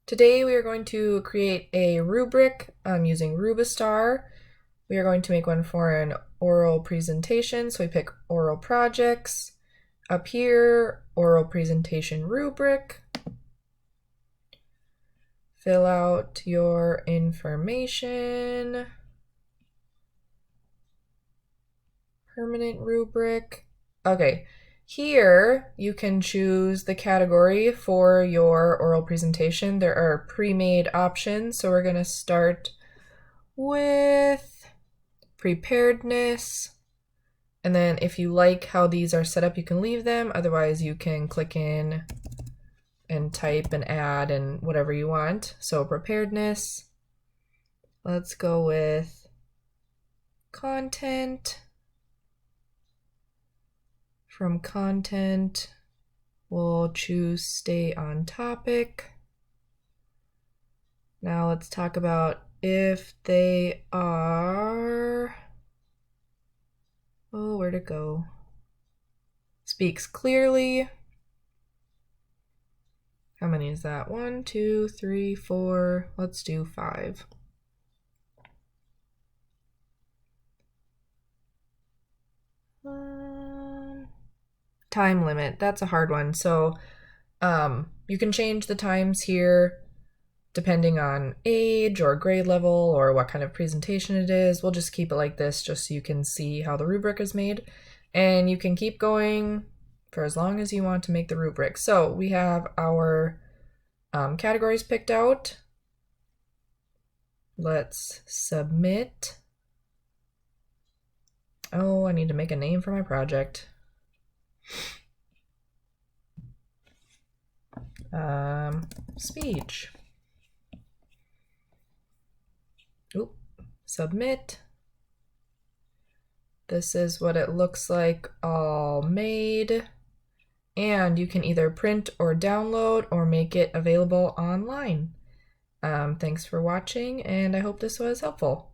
Today we are going to create a rubric using RubiStar. We are going to make one for an oral presentation, so we pick oral projects. Up here, oral presentation rubric. Fill out your information. Permanent rubric. Okay, here you can choose the category for your oral presentation. There are pre-made options, so we're going to start with preparedness. And then if you like how these are set up, you can leave them. Otherwise, you can click in and type and add and whatever you want. So preparedness. Let's go with content. From content, we'll choose stay on topic. Now let's talk about if they are, oh, where'd it go? Speaks clearly. How many is that? 1, 2, 3, 4. Let's do 5. Time limit. That's a hard one. So you can change the times here depending on age or grade level or what kind of presentation it is. We'll just keep it like this just so you can see how the rubric is made. And you can keep going for as long as you want to make the rubric. So we have our categories picked out. Let's submit. Oh, I need to make a name for my project. Speech. Oop, submit. This is what it looks like all made. And you can either print or download or make it available online. Thanks for watching, and I hope this was helpful.